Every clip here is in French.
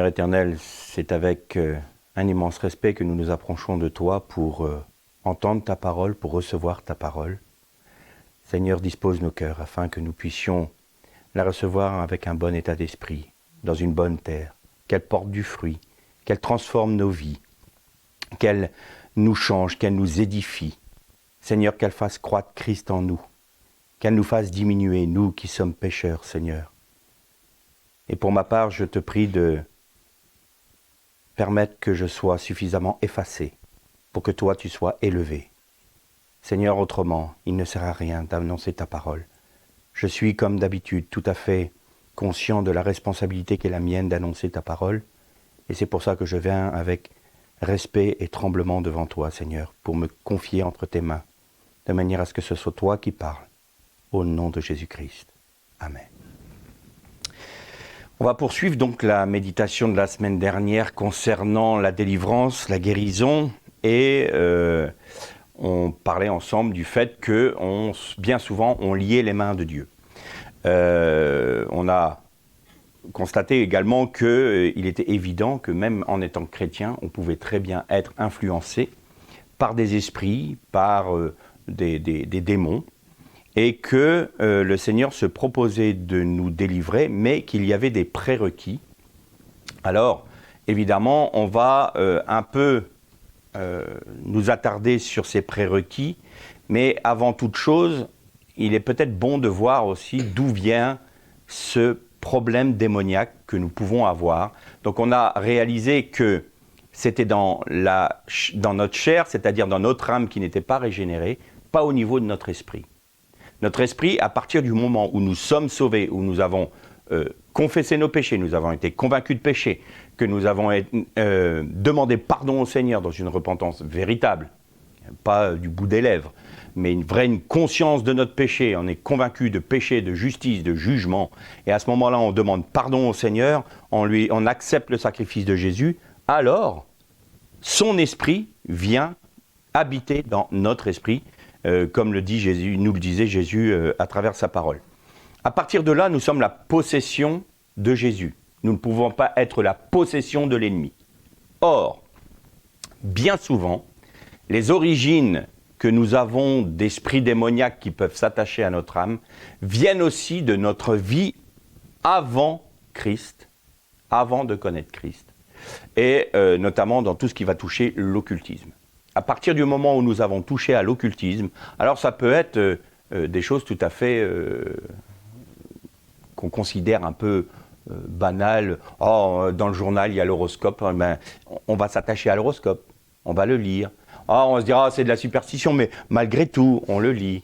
éternel, c'est avec un immense respect que nous nous approchons de toi pour entendre ta parole, pour recevoir ta parole. Seigneur, dispose nos cœurs afin que nous puissions la recevoir avec un bon état d'esprit, dans une bonne terre, qu'elle porte du fruit, qu'elle transforme nos vies, qu'elle nous change, qu'elle nous édifie. Seigneur, qu'elle fasse croître Christ en nous, qu'elle nous fasse diminuer, nous qui sommes pécheurs, Seigneur. Et pour ma part, je te prie de permettre que je sois suffisamment effacé pour que toi, tu sois élevé. Seigneur, autrement, il ne sert à rien d'annoncer ta parole. Je suis, comme d'habitude, tout à fait conscient de la responsabilité qu'est la mienne d'annoncer ta parole. Et c'est pour ça que je viens avec respect et tremblement devant toi, Seigneur, pour me confier entre tes mains, de manière à ce que ce soit toi qui parles. Au nom de Jésus-Christ. Amen. On va poursuivre donc la méditation de la semaine dernière concernant la délivrance, la guérison, et on parlait ensemble du fait que bien souvent on liait les mains de Dieu. On a constaté également qu'il était évident que même en étant chrétien, on pouvait très bien être influencé par des esprits, par des démons, et que le Seigneur se proposait de nous délivrer, mais qu'il y avait des prérequis. Alors, évidemment, on va un peu nous attarder sur ces prérequis, mais avant toute chose, il est peut-être bon de voir aussi d'où vient ce problème démoniaque que nous pouvons avoir. Donc on a réalisé que c'était dans notre chair, c'est-à-dire dans notre âme qui n'était pas régénérée, pas au niveau de notre esprit. Notre esprit, à partir du moment où nous sommes sauvés, où nous avons confessé nos péchés, nous avons été convaincus de péché, que nous avons demandé pardon au Seigneur dans une repentance véritable, pas du bout des lèvres, mais une conscience de notre péché, on est convaincu de péché, de justice, de jugement, et à ce moment-là, on demande pardon au Seigneur, on accepte le sacrifice de Jésus, alors son esprit vient habiter dans notre esprit, comme le dit Jésus, nous le disait Jésus à travers sa parole. À partir de là, nous sommes la possession de Jésus. Nous ne pouvons pas être la possession de l'ennemi. Or, bien souvent, les origines que nous avons d'esprits démoniaques qui peuvent s'attacher à notre âme viennent aussi de notre vie avant Christ, avant de connaître Christ, et notamment dans tout ce qui va toucher l'occultisme. À partir du moment où nous avons touché à l'occultisme, alors ça peut être des choses tout à fait qu'on considère un peu banales. Oh, dans le journal, il y a l'horoscope, ben, on va s'attacher à l'horoscope, on va le lire. Oh, on se dira, c'est de la superstition, mais malgré tout, on le lit.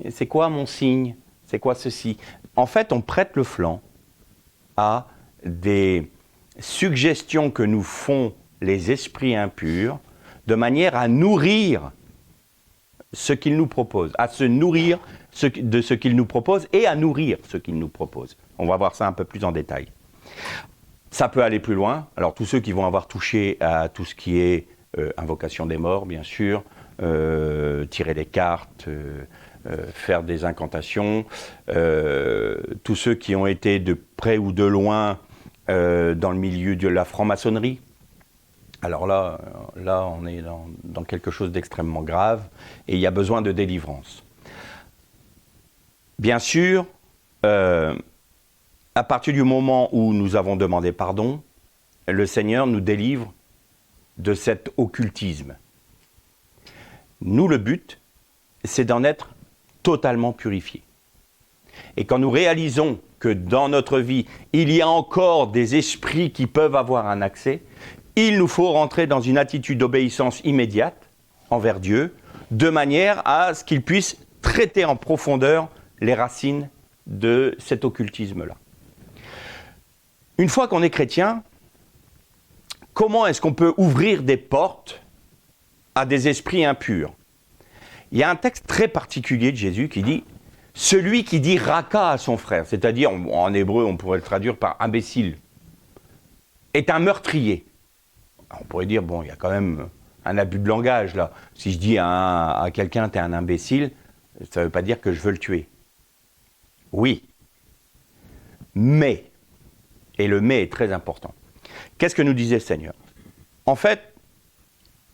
C'est quoi mon signe? C'est quoi ceci? En fait, on prête le flanc à des suggestions que nous font les esprits impurs, de manière à nourrir ce qu'il nous propose, à se nourrir de ce qu'il nous propose et à nourrir ce qu'il nous propose. On va voir ça un peu plus en détail. Ça peut aller plus loin. Alors tous ceux qui vont avoir touché à tout ce qui est invocation des morts, bien sûr, tirer les cartes, faire des incantations, tous ceux qui ont été de près ou de loin dans le milieu de la franc-maçonnerie. Alors là, on est dans quelque chose d'extrêmement grave et il y a besoin de délivrance. Bien sûr, à partir du moment où nous avons demandé pardon, le Seigneur nous délivre de cet occultisme. Nous, le but, c'est d'en être totalement purifiés. Et quand nous réalisons que dans notre vie, il y a encore des esprits qui peuvent avoir un accès, il nous faut rentrer dans une attitude d'obéissance immédiate envers Dieu, de manière à ce qu'il puisse traiter en profondeur les racines de cet occultisme-là. Une fois qu'on est chrétien, comment est-ce qu'on peut ouvrir des portes à des esprits impurs? Il y a un texte très particulier de Jésus qui dit « Celui qui dit raka à son frère », c'est-à-dire, en hébreu, on pourrait le traduire par « imbécile », est un meurtrier. On pourrait dire, bon, il y a quand même un abus de langage là. Si je dis à quelqu'un, t'es un imbécile, ça ne veut pas dire que je veux le tuer. Oui. Mais, et le mais est très important, Qu'est-ce que nous disait le Seigneur? En fait,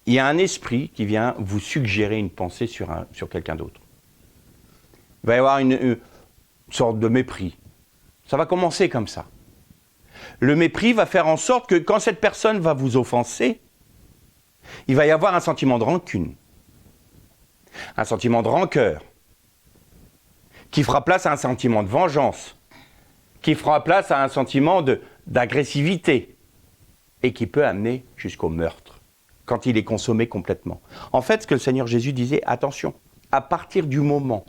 il y a un esprit qui vient vous suggérer une pensée sur quelqu'un d'autre. Il va y avoir une sorte de mépris. Ça va commencer comme ça. Le mépris va faire en sorte que quand cette personne va vous offenser, il va y avoir un sentiment de rancune, un sentiment de rancœur, qui fera place à un sentiment de vengeance, qui fera place à un sentiment d'agressivité, et qui peut amener jusqu'au meurtre, quand il est consommé complètement. En fait, ce que le Seigneur Jésus disait, attention, à partir du moment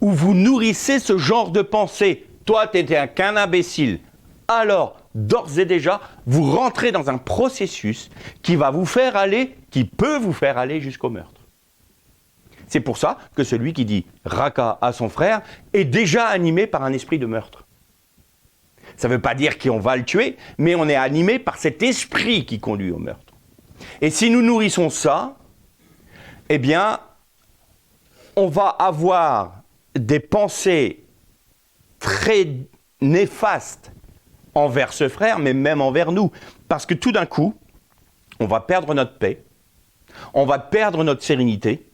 où vous nourrissez ce genre de pensée, toi, tu n'étais qu'un imbécile, alors, d'ores et déjà, vous rentrez dans un processus qui va vous faire aller, qui peut vous faire aller jusqu'au meurtre. C'est pour ça que celui qui dit « raka » à son frère est déjà animé par un esprit de meurtre. Ça ne veut pas dire qu'on va le tuer, mais on est animé par cet esprit qui conduit au meurtre. Et si nous nourrissons ça, eh bien, on va avoir des pensées très néfastes envers ce frère, mais même envers nous. Parce que tout d'un coup, on va perdre notre paix, on va perdre notre sérénité,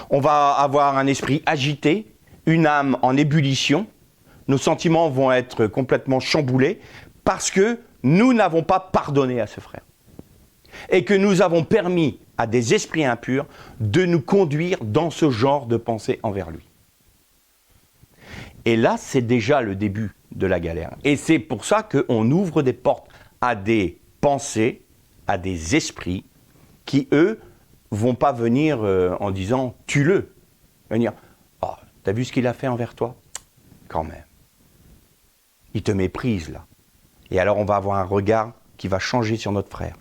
on va avoir un esprit agité, une âme en ébullition, nos sentiments vont être complètement chamboulés parce que nous n'avons pas pardonné à ce frère. Et que nous avons permis à des esprits impurs de nous conduire dans ce genre de pensée envers lui. Et là, c'est déjà le début de la galère. Et c'est pour ça qu'on ouvre des portes à des pensées, à des esprits qui, eux, vont pas venir en disant « tue-le ». Venir « oh, t'as vu ce qu'il a fait envers toi ?» Quand même. Il te méprise là. Et alors on va avoir un regard qui va changer sur notre frère.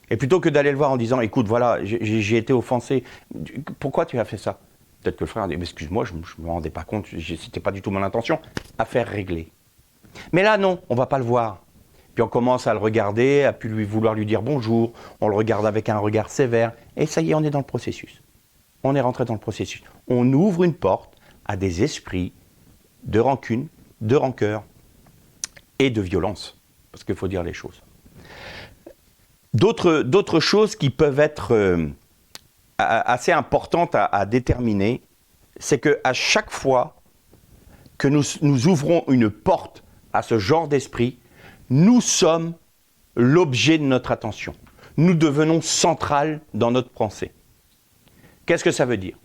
Et plutôt que d'aller le voir en disant « écoute, voilà, j'ai été offensé, pourquoi tu as fait ça ?» Peut-être que le frère dit « excuse-moi, je ne me rendais pas compte, c'était pas du tout mon intention. » Affaire réglée. Mais là non, on ne va pas le voir. Puis on commence à le regarder, à plus vouloir lui dire bonjour, on le regarde avec un regard sévère, et ça y est, on est dans le processus. On est rentré dans le processus. On ouvre une porte à des esprits de rancune, de rancœur et de violence, parce qu'il faut dire les choses. D'autres choses qui peuvent être assez importantes à déterminer, c'est qu'à chaque fois que nous ouvrons une porte à ce genre d'esprit, nous sommes l'objet de notre attention. Nous devenons central dans notre pensée. Qu'est-ce que ça veut dire ?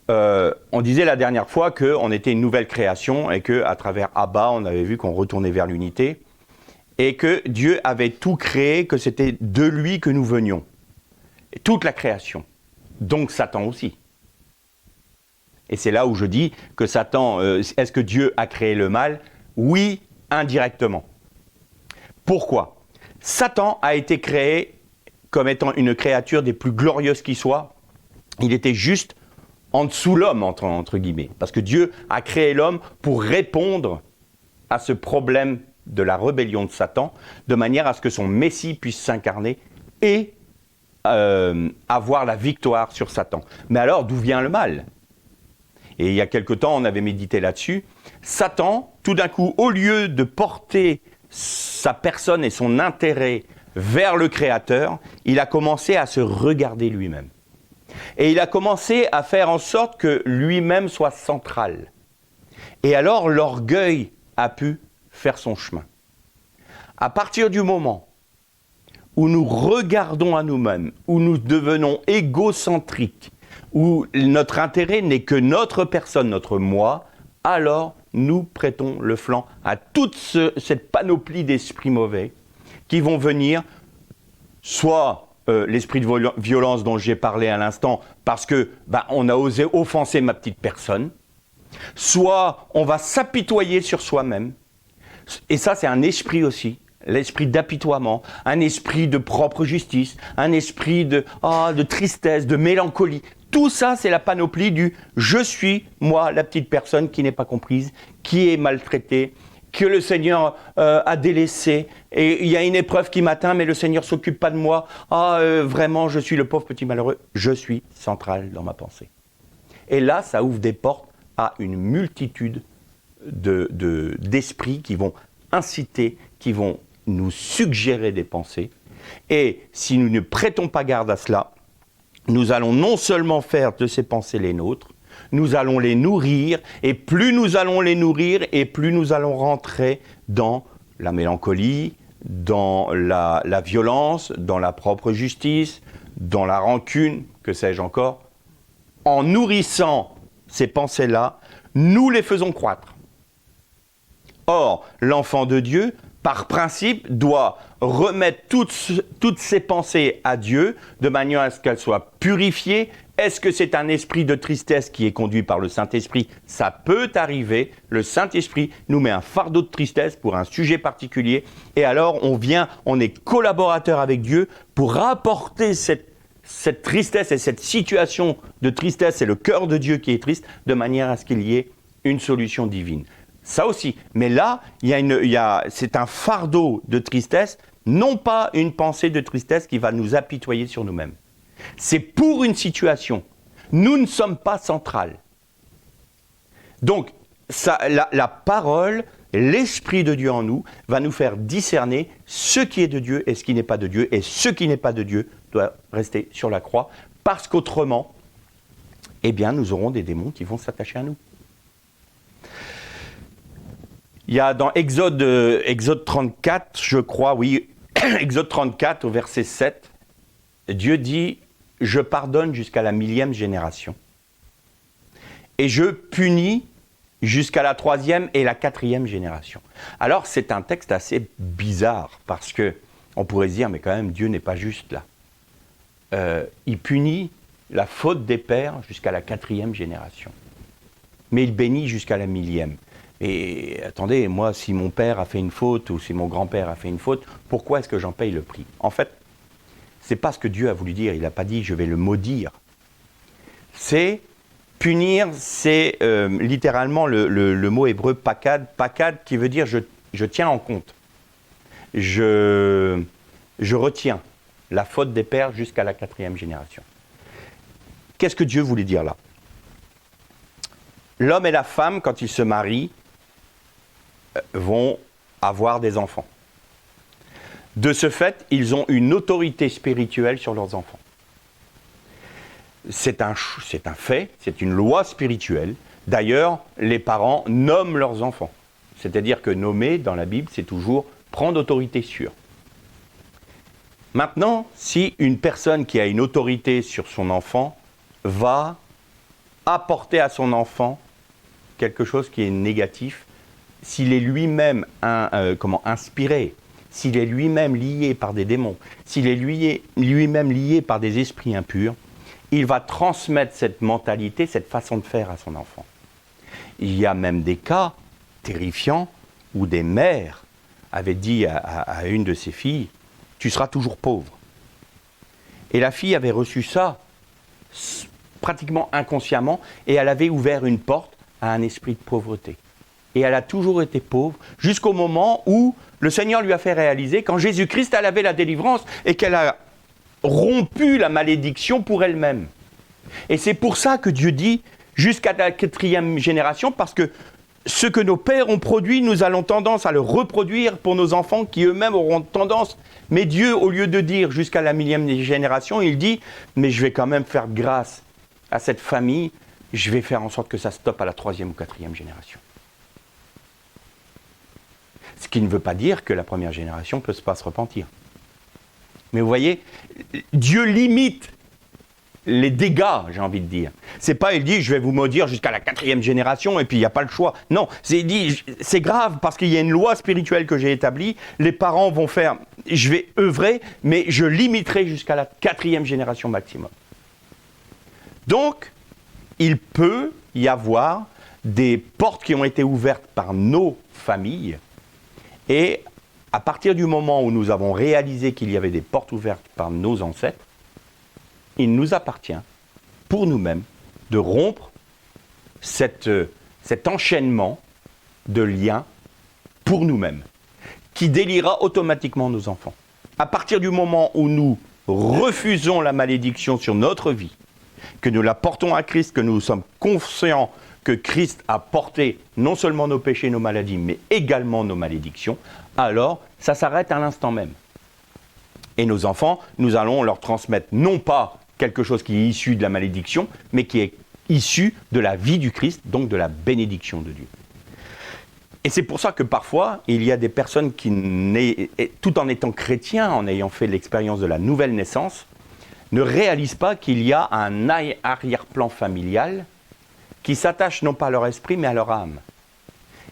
On disait la dernière fois qu'on était une nouvelle création et qu'à travers Abba, on avait vu qu'on retournait vers l'unité et que Dieu avait tout créé, que c'était de lui que nous venions. Et toute la création. Donc Satan aussi. Et c'est là où je dis que Satan, est-ce que Dieu a créé le mal ? Oui, indirectement. Pourquoi ? Satan a été créé comme étant une créature des plus glorieuses qui soit. Il était juste en dessous l'homme, entre guillemets. Parce que Dieu a créé l'homme pour répondre à ce problème de la rébellion de Satan, de manière à ce que son Messie puisse s'incarner et avoir la victoire sur Satan. Mais alors, d'où vient le mal ? Et il y a quelque temps, on avait médité là-dessus. Satan, tout d'un coup, au lieu de porter sa personne et son intérêt vers le Créateur, il a commencé à se regarder lui-même. Et il a commencé à faire en sorte que lui-même soit central. Et alors, l'orgueil a pu faire son chemin. À partir du moment où nous regardons à nous-mêmes, où nous devenons égocentriques, où notre intérêt n'est que notre personne, notre moi, alors nous prêtons le flanc à toute cette panoplie d'esprits mauvais qui vont venir, soit l'esprit de violence dont j'ai parlé à l'instant, parce que on a osé offenser ma petite personne, soit on va s'apitoyer sur soi-même, et ça c'est un esprit aussi, l'esprit d'apitoiement, un esprit de propre justice, un esprit de tristesse, de mélancolie. Tout ça, c'est la panoplie du « je suis, moi, la petite personne qui n'est pas comprise, qui est maltraitée, que le Seigneur a délaissé, et il y a une épreuve qui m'atteint, mais le Seigneur ne s'occupe pas de moi. Vraiment, je suis le pauvre petit malheureux. » Je suis central dans ma pensée. Et là, ça ouvre des portes à une multitude d'esprits qui vont inciter, qui vont nous suggérer des pensées. Et si nous ne prêtons pas garde à cela, nous allons non seulement faire de ces pensées les nôtres, nous allons les nourrir, et plus nous allons les nourrir, et plus nous allons rentrer dans la mélancolie, dans la violence, dans la propre justice, dans la rancune, que sais-je encore. En nourrissant ces pensées-là, nous les faisons croître. Or, l'enfant de Dieu, par principe, doit remettre toutes ses pensées à Dieu, de manière à ce qu'elles soient purifiées. Est-ce que c'est un esprit de tristesse qui est conduit par le Saint-Esprit? Ça peut arriver. Le Saint-Esprit nous met un fardeau de tristesse pour un sujet particulier. Et alors, on est collaborateur avec Dieu pour apporter cette tristesse et cette situation de tristesse, c'est le cœur de Dieu qui est triste, de manière à ce qu'il y ait une solution divine. Ça aussi. Mais là, c'est un fardeau de tristesse, non pas une pensée de tristesse qui va nous apitoyer sur nous-mêmes. C'est pour une situation. Nous ne sommes pas centrales. Donc, la parole, l'Esprit de Dieu en nous, va nous faire discerner ce qui est de Dieu et ce qui n'est pas de Dieu. Et ce qui n'est pas de Dieu doit rester sur la croix, parce qu'autrement, eh bien, nous aurons des démons qui vont s'attacher à nous. Il y a dans Exode 34, je crois, oui, Exode 34 au verset 7, Dieu dit « Je pardonne jusqu'à la 1000e génération et je punis jusqu'à la 3e et la 4e génération. » Alors, c'est un texte assez bizarre parce qu'on pourrait se dire « Mais quand même, Dieu n'est pas juste là. Il punit la faute des pères jusqu'à la 4e génération. Mais il bénit jusqu'à la 1000e. Et attendez, moi, si mon père a fait une faute ou si mon grand-père a fait une faute, pourquoi est-ce que j'en paye le prix? En fait, c'est pas ce que Dieu a voulu dire. Il n'a pas dit « je vais le maudire ». C'est punir, c'est littéralement le mot hébreu pakad. Pakad qui veut dire je tiens en compte. Je retiens la faute des pères jusqu'à la 4e génération. Qu'est-ce que Dieu voulait dire là? L'homme et la femme, quand ils se marient, vont avoir des enfants. De ce fait, ils ont une autorité spirituelle sur leurs enfants. C'est un fait, c'est une loi spirituelle. D'ailleurs, les parents nomment leurs enfants. C'est-à-dire que nommer, dans la Bible, c'est toujours prendre autorité sur. Maintenant, si une personne qui a une autorité sur son enfant va apporter à son enfant quelque chose qui est négatif, s'il est lui-même inspiré, s'il est lui-même lié par des démons, s'il est lui-même lié par des esprits impurs, il va transmettre cette mentalité, cette façon de faire à son enfant. Il y a même des cas terrifiants où des mères avaient dit à une de ses filles « Tu seras toujours pauvre ». Et la fille avait reçu ça pratiquement inconsciemment et elle avait ouvert une porte à un esprit de pauvreté. Et elle a toujours été pauvre jusqu'au moment où le Seigneur lui a fait réaliser, quand Jésus-Christ, elle avait la délivrance et qu'elle a rompu la malédiction pour elle-même. Et c'est pour ça que Dieu dit jusqu'à la 4e génération, parce que ce que nos pères ont produit, nous allons tendance à le reproduire pour nos enfants qui eux-mêmes auront tendance. Mais Dieu, au lieu de dire jusqu'à la 1000e génération, il dit « Mais je vais quand même faire grâce à cette famille, je vais faire en sorte que ça stoppe à la 3e ou 4e génération. » Ce qui ne veut pas dire que la première génération ne peut pas se repentir. Mais vous voyez, Dieu limite les dégâts, j'ai envie de dire. C'est pas, il dit, je vais vous maudire jusqu'à la 4e génération et puis il n'y a pas le choix. Non, il dit, c'est grave parce qu'il y a une loi spirituelle que j'ai établie. Les parents vont faire, je vais œuvrer, mais je limiterai jusqu'à la 4e génération maximum. Donc, il peut y avoir des portes qui ont été ouvertes par nos familles et à partir du moment où nous avons réalisé qu'il y avait des portes ouvertes par nos ancêtres, il nous appartient, pour nous-mêmes, de rompre cet enchaînement de liens pour nous-mêmes, qui déliera automatiquement nos enfants. À partir du moment où nous refusons la malédiction sur notre vie, que nous la portons à Christ, que nous sommes conscients que Christ a porté non seulement nos péchés, nos maladies, mais également nos malédictions, alors ça s'arrête à l'instant même. Et nos enfants, nous allons leur transmettre non pas quelque chose qui est issu de la malédiction, mais qui est issu de la vie du Christ, donc de la bénédiction de Dieu. Et c'est pour ça que parfois, il y a des personnes qui, tout en étant chrétiens, en ayant fait l'expérience de la nouvelle naissance, ne réalisent pas qu'il y a un arrière-plan familial qui s'attache non pas à leur esprit, mais à leur âme.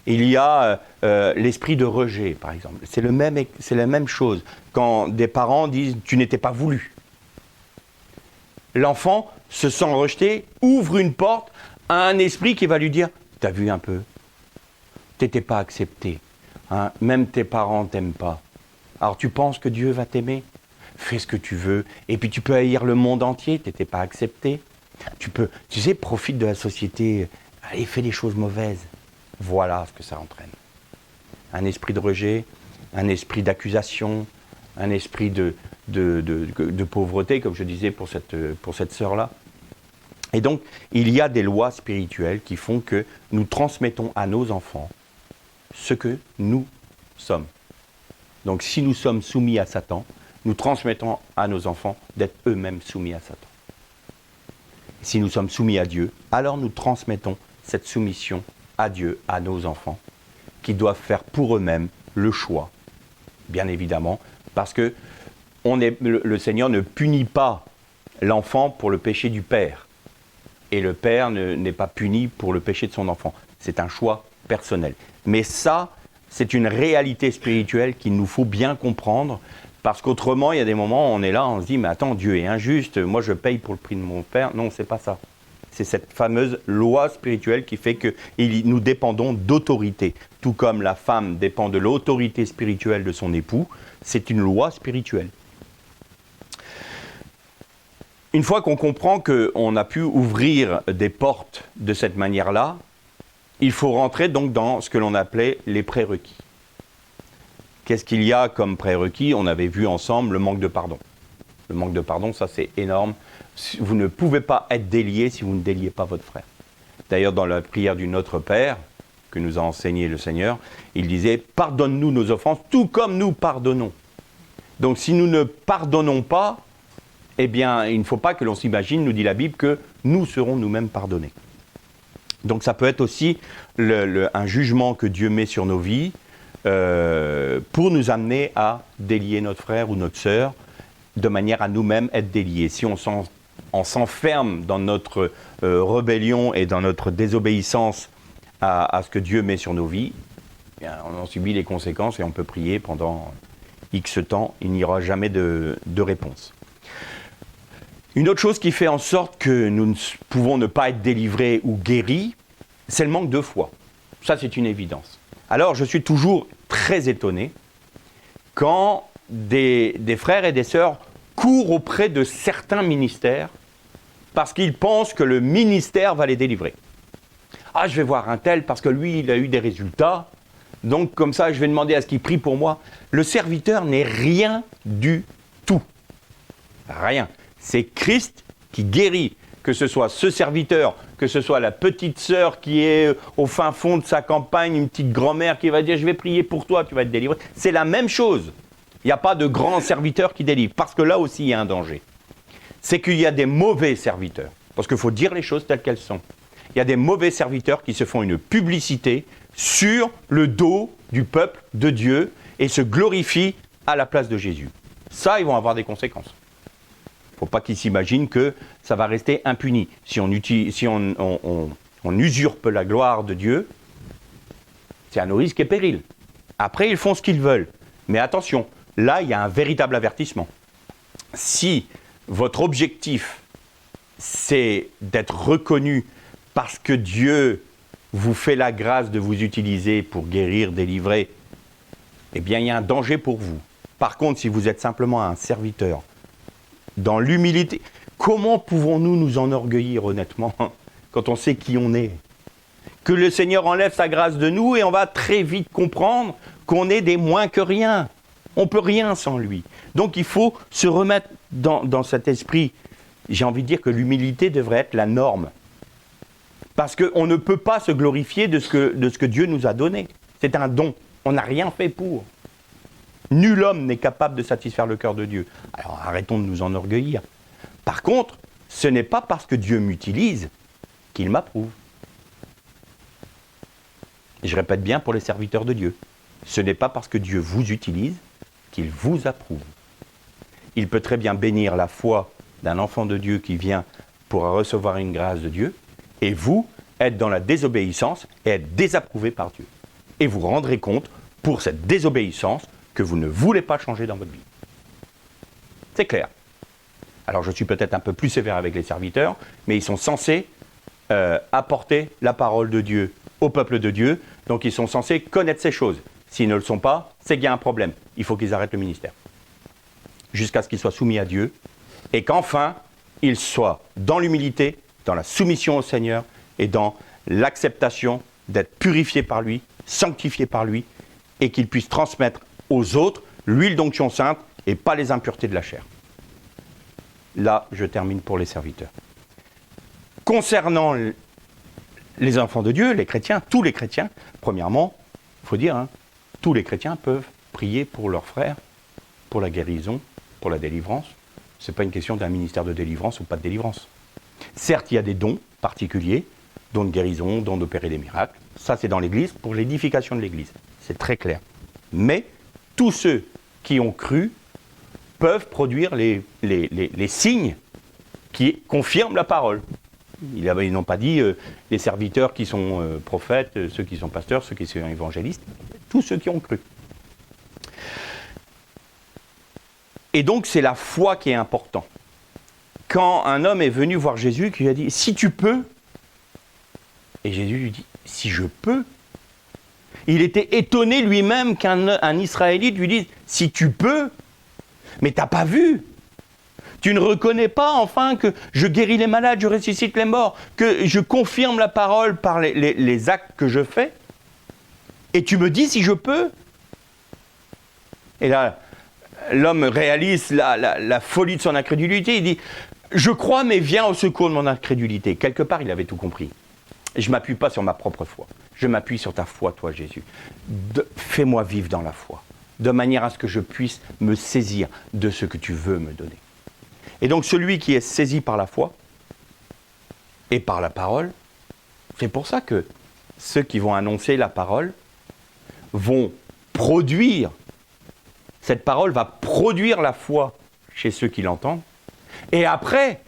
Il y a l'esprit de rejet, par exemple. C'est la même chose. Quand des parents disent « tu n'étais pas voulu », l'enfant se sent rejeté, ouvre une porte à un esprit qui va lui dire « t'as vu un peu ? T'étais pas accepté. Hein, même tes parents t'aiment pas. Alors tu penses que Dieu va t'aimer ? Fais ce que tu veux. Et puis tu peux haïr le monde entier, t'étais pas accepté. Tu sais, profite de la société. Allez, fais des choses mauvaises. » Voilà ce que ça entraîne. Un esprit de rejet, un esprit d'accusation, un esprit de pauvreté, comme je disais pour cette sœur-là. Et donc, il y a des lois spirituelles qui font que nous transmettons à nos enfants ce que nous sommes. Donc, si nous sommes soumis à Satan, nous transmettons à nos enfants d'être eux-mêmes soumis à Satan. Si nous sommes soumis à Dieu, alors nous transmettons cette soumission à Dieu, à nos enfants, qui doivent faire pour eux-mêmes le choix, bien évidemment, parce que le Seigneur ne punit pas l'enfant pour le péché du père, et le père n'est pas puni pour le péché de son enfant. C'est un choix personnel. Mais ça, c'est une réalité spirituelle qu'il nous faut bien comprendre, parce qu'autrement, il y a des moments où on est là, on se dit « mais attends, Dieu est injuste, moi je paye pour le prix de mon père ». Non, c'est pas ça. C'est cette fameuse loi spirituelle qui fait que nous dépendons d'autorité. Tout comme la femme dépend de l'autorité spirituelle de son époux, c'est une loi spirituelle. Une fois qu'on comprend qu'on a pu ouvrir des portes de cette manière-là, il faut rentrer donc dans ce que l'on appelait les prérequis. Qu'est-ce qu'il y a comme prérequis ? On avait vu ensemble le manque de pardon. Le manque de pardon, ça c'est énorme. Vous ne pouvez pas être délié si vous ne déliez pas votre frère. D'ailleurs, dans la prière du Notre Père, que nous a enseigné le Seigneur, il disait « Pardonne-nous nos offenses, tout comme nous pardonnons ». Donc si nous ne pardonnons pas, eh bien, il ne faut pas que l'on s'imagine, nous dit la Bible, que nous serons nous-mêmes pardonnés. Donc ça peut être aussi un jugement que Dieu met sur nos vies pour nous amener à délier notre frère ou notre sœur, de manière à nous-mêmes être déliés. Si on s'enferme dans notre rébellion et dans notre désobéissance à ce que Dieu met sur nos vies, bien, on en subit les conséquences et on peut prier pendant X temps, il n'y aura jamais de réponse. Une autre chose qui fait en sorte que nous ne pouvons ne pas être délivrés ou guéris, c'est le manque de foi. Ça, c'est une évidence. Alors, je suis toujours très étonné quand des frères et des sœurs courent auprès de certains ministères parce qu'ils pensent que le ministère va les délivrer. Ah, je vais voir un tel parce que lui, il a eu des résultats. Donc, comme ça, je vais demander à ce qu'il prie pour moi. Le serviteur n'est rien du tout. Rien. C'est Christ qui guérit. Que ce soit ce serviteur, que ce soit la petite sœur qui est au fin fond de sa campagne, une petite grand-mère qui va dire « je vais prier pour toi, tu vas être délivré ». C'est la même chose. Il n'y a pas de grand serviteur qui délivre, parce que là aussi il y a un danger. C'est qu'il y a des mauvais serviteurs, parce qu'il faut dire les choses telles qu'elles sont. Il y a des mauvais serviteurs qui se font une publicité sur le dos du peuple de Dieu et se glorifient à la place de Jésus. Ça, ils vont avoir des conséquences. Il ne faut pas qu'ils s'imaginent que ça va rester impuni. Si on usurpe la gloire de Dieu, c'est à nos risques et périls. Après, ils font ce qu'ils veulent. Mais attention, là, il y a un véritable avertissement. Si votre objectif, c'est d'être reconnu parce que Dieu vous fait la grâce de vous utiliser pour guérir, délivrer, eh bien, il y a un danger pour vous. Par contre, si vous êtes simplement un serviteur, dans l'humilité, comment pouvons-nous nous enorgueillir honnêtement quand on sait qui on est ? Que le Seigneur enlève sa grâce de nous et on va très vite comprendre qu'on est des moins que rien. On ne peut rien sans lui. Donc il faut se remettre dans cet esprit j'ai envie de dire que l'humilité devrait être la norme. Parce qu'on ne peut pas se glorifier de ce que Dieu nous a donné. C'est un don. On n'a rien fait pour. Nul homme n'est capable de satisfaire le cœur de Dieu. Alors arrêtons de nous enorgueillir. Par contre, ce n'est pas parce que Dieu m'utilise qu'il m'approuve. Et je répète bien pour les serviteurs de Dieu. Ce n'est pas parce que Dieu vous utilise qu'il vous approuve. Il peut très bien bénir la foi d'un enfant de Dieu qui vient pour recevoir une grâce de Dieu, et vous être dans la désobéissance et être désapprouvé par Dieu. Et vous rendrez compte, pour cette désobéissance, que vous ne voulez pas changer dans votre vie. C'est clair. Alors je suis peut-être un peu plus sévère avec les serviteurs, mais ils sont censés apporter la parole de Dieu au peuple de Dieu, donc ils sont censés connaître ces choses. S'ils ne le sont pas, c'est qu'il y a un problème. Il faut qu'ils arrêtent le ministère. Jusqu'à ce qu'ils soient soumis à Dieu, et qu'enfin, ils soient dans l'humilité, dans la soumission au Seigneur, et dans l'acceptation d'être purifiés par lui, sanctifiés par lui, et qu'ils puissent transmettre aux autres l'huile d'onction sainte, et pas les impuretés de la chair. Là, je termine pour les serviteurs. Concernant les enfants de Dieu, les chrétiens, tous les chrétiens, premièrement, il faut dire, tous les chrétiens peuvent prier pour leurs frères, pour la guérison, pour la délivrance. Ce n'est pas une question d'un ministère de délivrance ou pas de délivrance. Certes, il y a des dons particuliers, dons de guérison, dons d'opérer des miracles. Ça, c'est dans l'Église, pour l'édification de l'Église. C'est très clair. Mais tous ceux qui ont cru peuvent produire les signes qui confirment la parole. Ils n'ont pas dit les serviteurs qui sont prophètes, ceux qui sont pasteurs, ceux qui sont évangélistes, tous ceux qui ont cru. Et donc c'est la foi qui est important. Quand un homme est venu voir Jésus, qui lui a dit « si tu peux », et Jésus lui dit « si je peux », il était étonné lui-même qu'un Israélite lui dise « si tu peux », mais t'as pas vu. Tu ne reconnais pas enfin que je guéris les malades, je ressuscite les morts, que je confirme la parole par les actes que je fais. Et tu me dis si je peux. Et là, l'homme réalise la folie de son incrédulité. Il dit, je crois mais viens au secours de mon incrédulité. Quelque part, il avait tout compris. Et je ne m'appuie pas sur ma propre foi. Je m'appuie sur ta foi, toi Jésus. Fais-moi vivre dans la foi, de manière à ce que je puisse me saisir de ce que tu veux me donner. Et donc celui qui est saisi par la foi et par la parole, c'est pour ça que ceux qui vont annoncer la parole vont produire, cette parole va produire la foi chez ceux qui l'entendent, et après,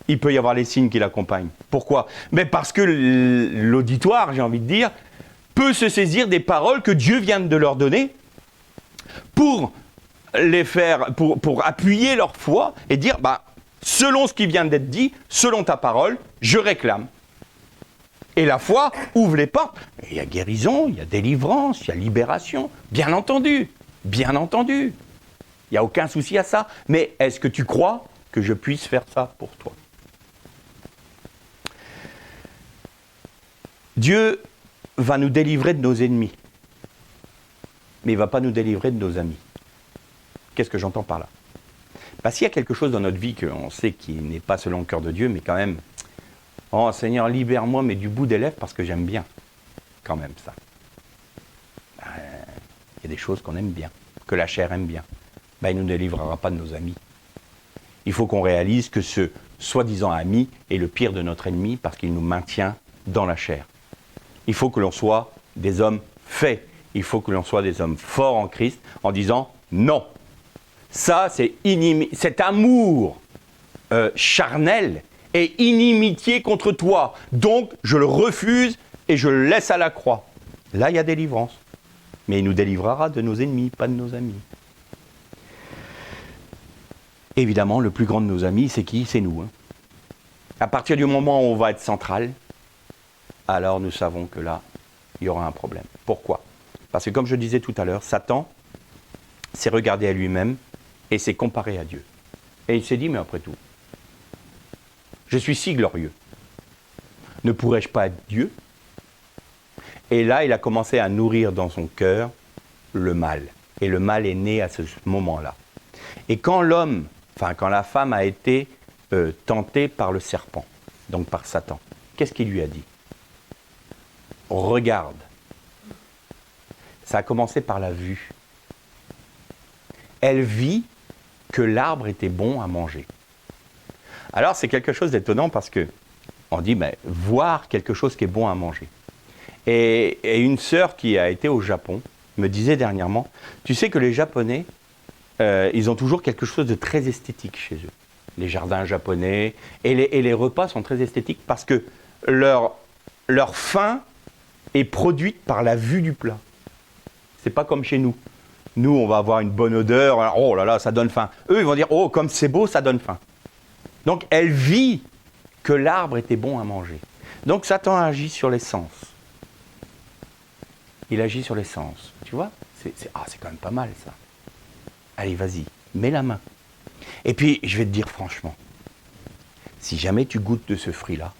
il peut y avoir les signes qui l'accompagnent. Pourquoi ? Mais parce que l'auditoire, j'ai envie de dire, peut se saisir des paroles que Dieu vient de leur donner pour les faire, pour appuyer leur foi et dire, selon ce qui vient d'être dit, selon ta parole, je réclame. Et la foi ouvre les portes. Il y a guérison, il y a délivrance, il y a libération. Bien entendu, bien entendu. Il n'y a aucun souci à ça. Mais est-ce que tu crois que je puisse faire ça pour toi ? Dieu va nous délivrer de nos ennemis. Mais il ne va pas nous délivrer de nos amis. Qu'est-ce que j'entends par là ? S'il y a quelque chose dans notre vie qu'on sait qui n'est pas selon le cœur de Dieu, mais quand même, oh Seigneur, libère-moi, mais du bout des lèvres, parce que j'aime bien, quand même, ça. Il y a des choses qu'on aime bien, que la chair aime bien. Il ne nous délivrera pas de nos amis. Il faut qu'on réalise que ce soi-disant ami est le pire de notre ennemi, parce qu'il nous maintient dans la chair. Il faut que l'on soit des hommes faits. Il faut que l'on soit des hommes forts en Christ, en disant non. Ça, c'est cet amour charnel et inimitié contre toi. Donc, je le refuse et je le laisse à la croix. Là, il y a délivrance. Mais il nous délivrera de nos ennemis, pas de nos amis. Évidemment, le plus grand de nos amis, c'est qui ? C'est nous. À partir du moment où on va être central, alors nous savons que là, il y aura un problème. Pourquoi ? Parce que comme je disais tout à l'heure, Satan s'est regardé à lui-même et s'est comparé à Dieu. Et il s'est dit, mais après tout, je suis si glorieux. Ne pourrais-je pas être Dieu ? Et là, il a commencé à nourrir dans son cœur le mal. Et le mal est né à ce moment-là. Et quand la femme a été tenté par le serpent, donc par Satan. Qu'est-ce qu'il lui a dit? Regarde. Ça a commencé par la vue. Elle vit que l'arbre était bon à manger. Alors c'est quelque chose d'étonnant parce que on dit voir quelque chose qui est bon à manger. Et une sœur qui a été au Japon me disait dernièrement, tu sais que les Japonais, ils ont toujours quelque chose de très esthétique chez eux. Les jardins japonais et les repas sont très esthétiques parce que leur faim est produite par la vue du plat. C'est pas comme chez nous. Nous, on va avoir une bonne odeur, oh là là, ça donne faim. Eux, ils vont dire, oh, comme c'est beau, ça donne faim. Donc, elle vit que l'arbre était bon à manger. Donc, Satan agit sur les sens. Il agit sur les sens. Tu vois, c'est quand même pas mal, ça. Allez, vas-y, mets la main. Et puis, je vais te dire franchement, si jamais tu goûtes de ce fruit-là,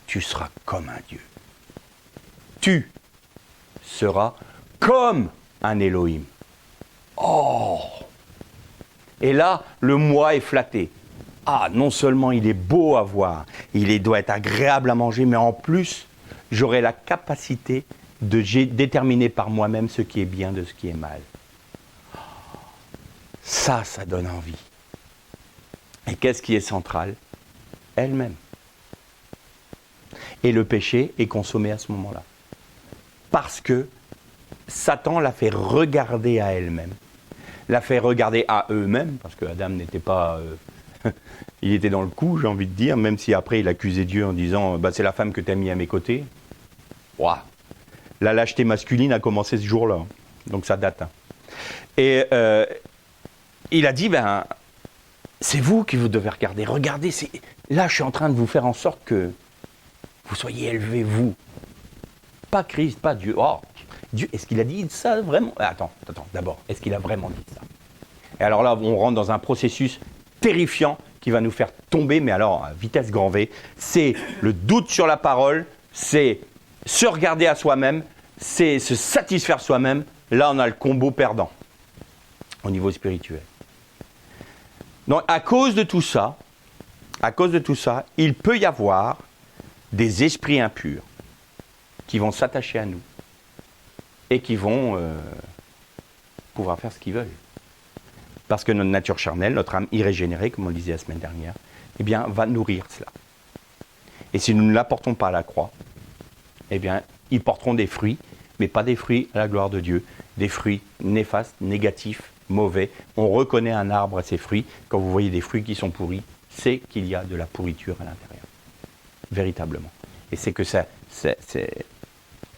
tu seras comme un Dieu. Tu seras comme un Elohim. Oh! Et là, le moi est flatté. Ah, non seulement il est beau à voir, doit être agréable à manger, mais en plus, j'aurai la capacité de déterminer par moi-même ce qui est bien de ce qui est mal. Ça donne envie. Et qu'est-ce qui est central? Elle-même. Et le péché est consommé à ce moment-là. Parce que Satan l'a fait regarder à elle-même, l'a fait regarder à eux-mêmes, parce que Adam n'était pas... il était dans le coup, j'ai envie de dire, même si après il accusait Dieu en disant c'est la femme que tu as mis à mes côtés. Ouah. La lâcheté masculine a commencé ce jour-là, donc ça date. Et il a dit c'est vous qui vous devez regarder. Regardez, là je suis en train de vous faire en sorte que vous soyez élevés, vous. Pas Christ, pas Dieu. Oh, Dieu, est-ce qu'il a dit ça vraiment? Attends, d'abord, est-ce qu'il a vraiment dit ça? Et alors là, on rentre dans un processus terrifiant qui va nous faire tomber, mais alors à vitesse grand V. C'est le doute sur la parole, c'est se regarder à soi-même, c'est se satisfaire soi-même. Là, on a le combo perdant au niveau spirituel. Donc, à cause de tout ça, il peut y avoir des esprits impurs qui vont s'attacher à nous et qui vont pouvoir faire ce qu'ils veulent. Parce que notre nature charnelle, notre âme irrégénérée, comme on le disait la semaine dernière, eh bien, va nourrir cela. Et si nous ne l'apportons pas à la croix, eh bien, ils porteront des fruits, mais pas des fruits à la gloire de Dieu, des fruits néfastes, négatifs, mauvais. On reconnaît un arbre à ses fruits. Quand vous voyez des fruits qui sont pourris, c'est qu'il y a de la pourriture à l'intérieur. Véritablement. Et c'est que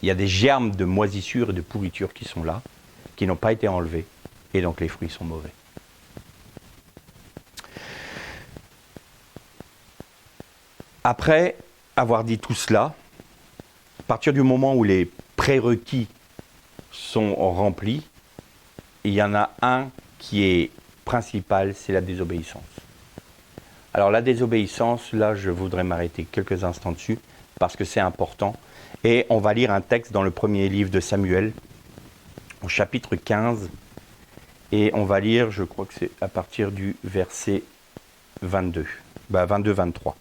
il y a des germes de moisissure et de pourriture qui sont là, qui n'ont pas été enlevés, et donc les fruits sont mauvais. Après avoir dit tout cela, à partir du moment où les prérequis sont remplis, il y en a un qui est principal, c'est la désobéissance. Alors la désobéissance, là je voudrais m'arrêter quelques instants dessus, parce que c'est important. Et on va lire un texte dans le premier livre de Samuel, au chapitre 15, et on va lire, je crois que c'est à partir du verset 22, 22-23.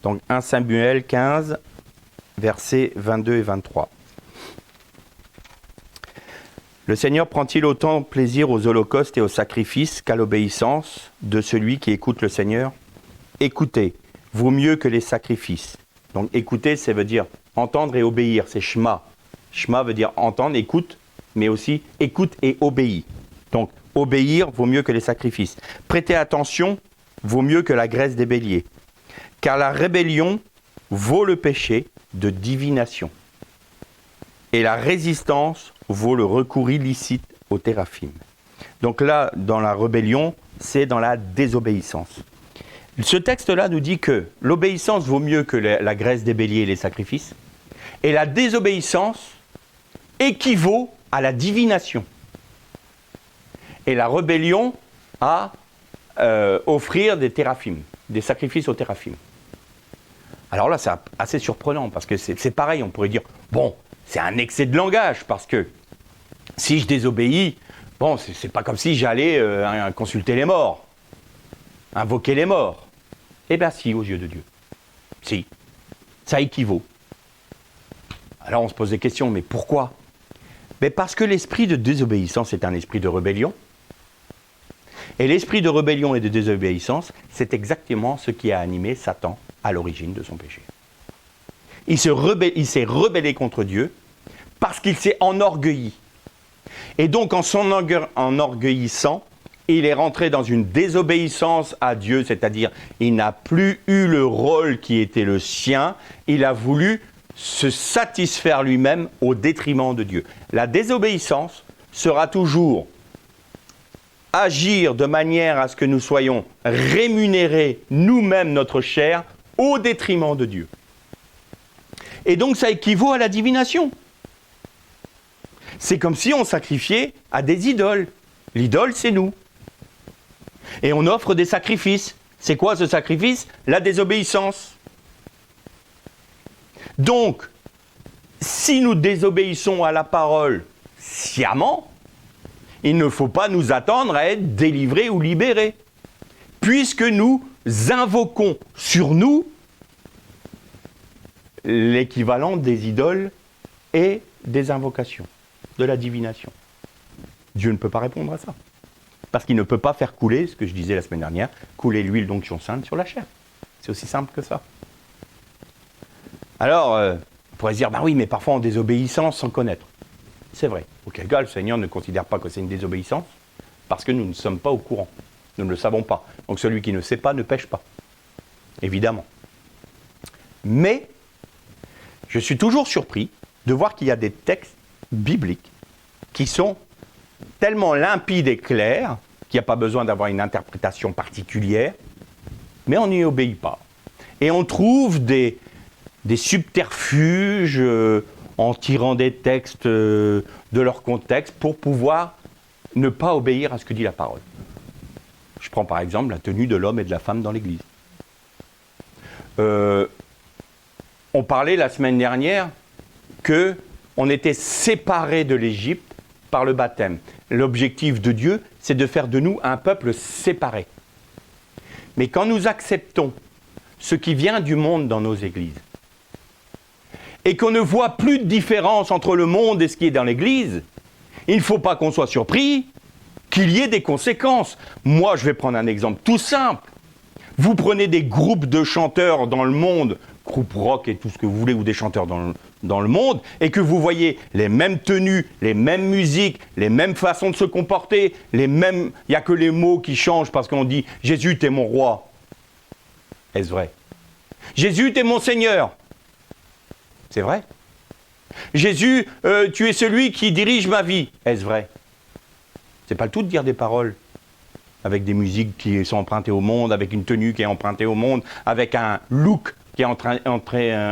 Donc 1 Samuel 15, versets 22 et 23. Le Seigneur prend-il autant plaisir aux holocaustes et aux sacrifices qu'à l'obéissance de celui qui écoute le Seigneur? Écoutez, vaut mieux que les sacrifices. Donc écouter, ça veut dire entendre et obéir, c'est shema. Shema veut dire entendre, écoute, mais aussi écoute et obéis. Donc obéir vaut mieux que les sacrifices. Prêter attention vaut mieux que la graisse des béliers. Car la rébellion vaut le péché de divination. Et la résistance vaut le recours illicite au téraphim. Donc là, dans la rébellion, c'est dans la désobéissance. Ce texte-là nous dit que l'obéissance vaut mieux que la graisse des béliers et les sacrifices, et la désobéissance équivaut à la divination. Et la rébellion à offrir des téraphim, des sacrifices au téraphim. Alors là, c'est assez surprenant, parce que c'est pareil, on pourrait dire, bon, c'est un excès de langage, parce que si je désobéis, bon, c'est pas comme si j'allais consulter les morts, invoquer les morts. Eh bien si, aux yeux de Dieu. Si, ça équivaut. Alors on se pose des questions, mais pourquoi? Mais parce que l'esprit de désobéissance est un esprit de rébellion. Et l'esprit de rébellion et de désobéissance, c'est exactement ce qui a animé Satan à l'origine de son péché. Il s'est rebellé contre Dieu parce qu'il s'est enorgueilli. Et donc en s'enorgueillissant, il est rentré dans une désobéissance à Dieu, c'est-à-dire il n'a plus eu le rôle qui était le sien, il a voulu se satisfaire lui-même au détriment de Dieu. La désobéissance sera toujours agir de manière à ce que nous soyons rémunérés nous-mêmes notre chair au détriment de Dieu. Et donc ça équivaut à la divination. C'est comme si on sacrifiait à des idoles. L'idole, c'est nous. Et on offre des sacrifices. C'est quoi ce sacrifice? La désobéissance. Donc, si nous désobéissons à la parole sciemment, il ne faut pas nous attendre à être délivrés ou libérés, puisque nous invoquons sur nous l'équivalent des idoles et des invocations, de la divination. Dieu ne peut pas répondre à ça, parce qu'il ne peut pas faire couler, ce que je disais la semaine dernière, couler l'huile d'onction sainte sur la chair. C'est aussi simple que ça. Alors, on pourrait se dire, bah oui, mais parfois on désobéissance sans connaître. C'est vrai. Auquel cas, le Seigneur ne considère pas que c'est une désobéissance, parce que nous ne sommes pas au courant. Nous ne le savons pas. Donc celui qui ne sait pas ne pêche pas. Évidemment. Mais, je suis toujours surpris de voir qu'il y a des textes bibliques qui sont tellement limpides et clairs qu'il n'y a pas besoin d'avoir une interprétation particulière, mais on n'y obéit pas. Et on trouve des subterfuges en tirant des textes de leur contexte pour pouvoir ne pas obéir à ce que dit la parole. Je prends par exemple la tenue de l'homme et de la femme dans l'Église. On parlait la semaine dernière qu'on était séparés de l'Égypte par le baptême. L'objectif de Dieu, c'est de faire de nous un peuple séparé. Mais quand nous acceptons ce qui vient du monde dans nos églises, et qu'on ne voit plus de différence entre le monde et ce qui est dans l'église, il ne faut pas qu'on soit surpris qu'il y ait des conséquences. Moi, je vais prendre un exemple tout simple. Vous prenez des groupes de chanteurs dans le monde, groupe rock et tout ce que vous voulez, ou des chanteurs dans le monde, et que vous voyez les mêmes tenues, les mêmes musiques, les mêmes façons de se comporter, il n'y a que les mots qui changent parce qu'on dit « Jésus, t'es mon roi ». Est-ce vrai? Jésus, t'es mon Seigneur. C'est vrai. Jésus, tu es celui qui dirige ma vie. Est-ce vrai? C'est pas le tout de dire des paroles avec des musiques qui sont empruntées au monde, avec une tenue qui est empruntée au monde, avec un look qui est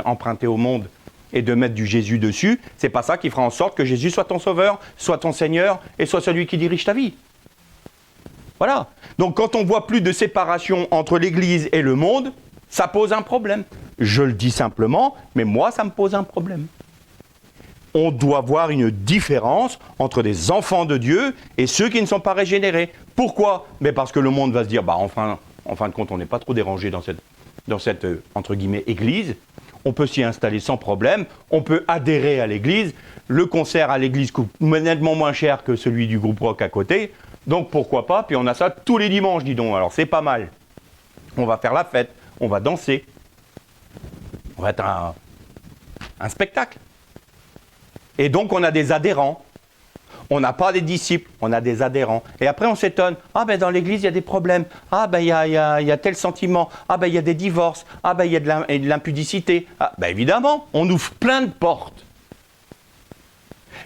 emprunté au monde, et de mettre du Jésus dessus. C'est pas ça qui fera en sorte que Jésus soit ton sauveur, soit ton Seigneur, et soit celui qui dirige ta vie. Voilà. Donc quand on voit plus de séparation entre l'Église et le monde, ça pose un problème. Je le dis simplement, mais moi, ça me pose un problème. On doit voir une différence entre des enfants de Dieu et ceux qui ne sont pas régénérés. Pourquoi? Mais parce que le monde va se dire, bah enfin, en fin de compte, on n'est pas trop dérangé dans cette entre guillemets, église. On peut s'y installer sans problème. On peut adhérer à l'église. Le concert à l'église coûte nettement moins cher que celui du groupe rock à côté. Donc pourquoi pas? Puis on a ça tous les dimanches, dis donc. Alors c'est pas mal. On va faire la fête. On va danser. On va être un spectacle. Et donc on a des adhérents. On n'a pas des disciples, on a des adhérents. Et après on s'étonne. Ah ben dans l'église il y a des problèmes. Ah ben il y a tel sentiment. Ah ben il y a des divorces. Ah ben il y a de l'impudicité. Ah ben évidemment, on ouvre plein de portes.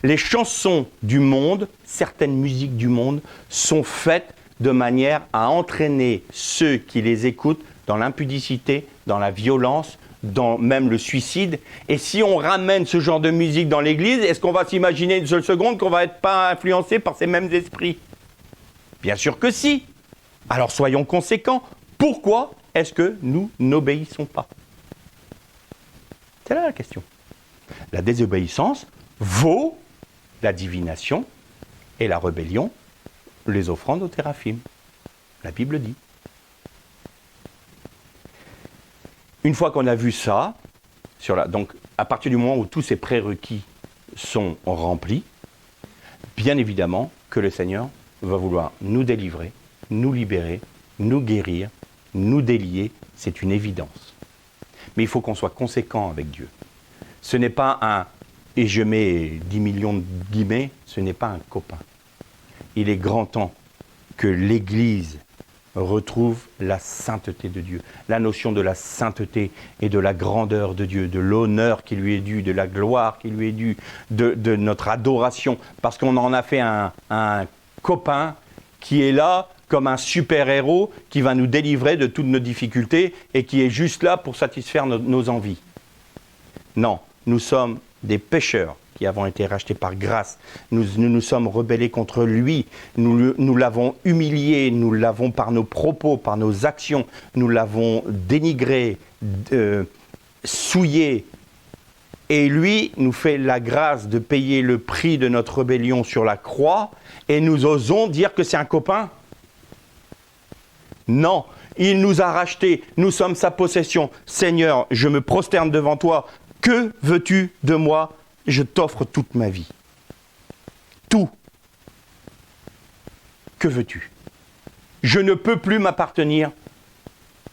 Les chansons du monde, certaines musiques du monde, sont faites de manière à entraîner ceux qui les écoutent dans l'impudicité, dans la violence, dans même le suicide. Et si on ramène ce genre de musique dans l'église, est-ce qu'on va s'imaginer une seule seconde qu'on va être pas influencé par ces mêmes esprits? Bien sûr que si. Alors soyons conséquents. Pourquoi est-ce que nous n'obéissons pas? C'est là la question. La désobéissance vaut la divination et la rébellion, les offrandes au téraphim. La Bible dit. Une fois qu'on a vu ça, donc à partir du moment où tous ces prérequis sont remplis, bien évidemment que le Seigneur va vouloir nous délivrer, nous libérer, nous guérir, nous délier, c'est une évidence. Mais il faut qu'on soit conséquent avec Dieu. Ce n'est pas un, et je mets 10 millions de guillemets, ce n'est pas un copain. Il est grand temps que l'Église retrouve la sainteté de Dieu. La notion de la sainteté et de la grandeur de Dieu, de l'honneur qui lui est dû, de la gloire qui lui est due, de notre adoration. Parce qu'on en a fait un copain qui est là comme un super-héros qui va nous délivrer de toutes nos difficultés et qui est juste là pour satisfaire nos envies. Non, nous sommes des pécheurs qui avons été rachetés par grâce. Nous nous sommes rebellés contre lui. Nous l'avons humilié, nous l'avons par nos propos, par nos actions, nous l'avons dénigré, souillé. Et lui nous fait la grâce de payer le prix de notre rébellion sur la croix et nous osons dire que c'est un copain. Non, il nous a rachetés, nous sommes sa possession. Seigneur, je me prosterne devant toi. Que veux-tu de moi ? Je t'offre toute ma vie. Tout. Que veux-tu ? Je ne peux plus m'appartenir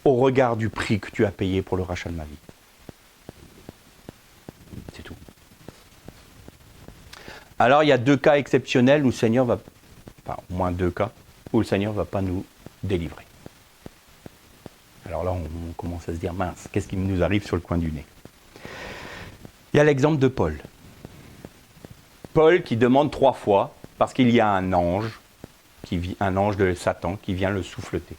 au regard du prix que tu as payé pour le rachat de ma vie. C'est tout. Alors, il y a 2 cas exceptionnels où le Seigneur va... Enfin, au moins 2 cas où le Seigneur ne va pas nous délivrer. Alors là, on commence à se dire, mince, qu'est-ce qui nous arrive sur le coin du nez ? Il y a l'exemple de Paul. Paul qui demande 3 fois, parce qu'il y a un ange de Satan qui vient le souffleter.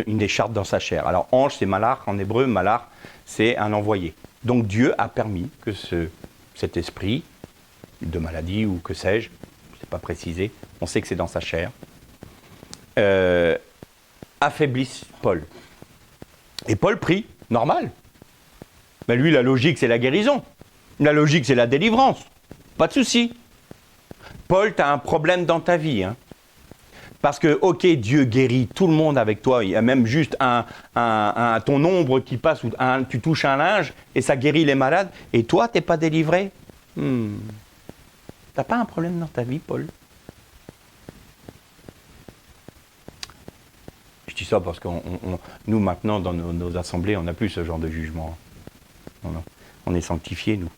Une écharpe dans sa chair. Alors ange c'est malach en hébreu, malach c'est un envoyé. Donc Dieu a permis que cet esprit de maladie ou que sais-je, c'est pas précisé, on sait que c'est dans sa chair, affaiblisse Paul. Et Paul prie, normal. Mais lui la logique c'est la guérison, la logique c'est la délivrance. Pas de souci. Paul, tu as un problème dans ta vie. Hein. Parce que, ok, Dieu guérit tout le monde avec toi. Il y a même juste ton ombre qui passe, ou tu touches un linge et ça guérit les malades. Et toi, tu n'es pas délivré. Tu n'as pas un problème dans ta vie, Paul? Je dis ça parce que nous, maintenant, dans nos assemblées, on n'a plus ce genre de jugement. On est sanctifiés, nous.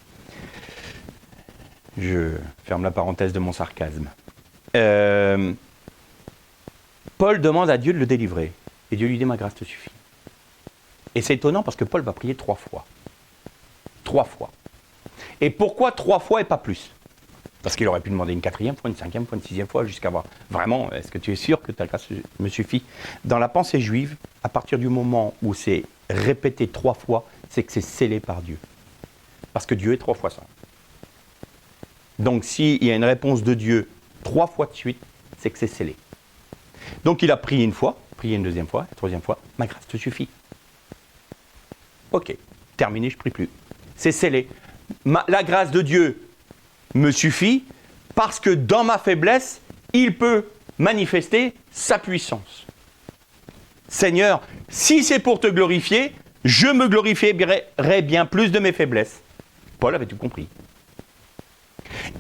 Je ferme la parenthèse de mon sarcasme. Paul demande à Dieu de le délivrer. Et Dieu lui dit, ma grâce te suffit. Et c'est étonnant parce que Paul va prier 3 fois. 3 fois. Et pourquoi 3 fois et pas plus? Parce qu'il aurait pu demander une 4e fois, une 5e fois, une 6e fois, jusqu'à voir. Vraiment, est-ce que tu es sûr que ta grâce me suffit? Dans la pensée juive, à partir du moment où c'est répété 3 fois, c'est que c'est scellé par Dieu. Parce que Dieu est 3 fois saint. Donc, s'il y a une réponse de Dieu 3 fois de suite, c'est que c'est scellé. Donc, il a prié une fois, prié une 2e fois, 3e fois, ma grâce te suffit. Ok, terminé, je ne prie plus. C'est scellé. La grâce de Dieu me suffit parce que dans ma faiblesse, il peut manifester sa puissance. Seigneur, si c'est pour te glorifier, je me glorifierai bien plus de mes faiblesses. Paul avait tout compris.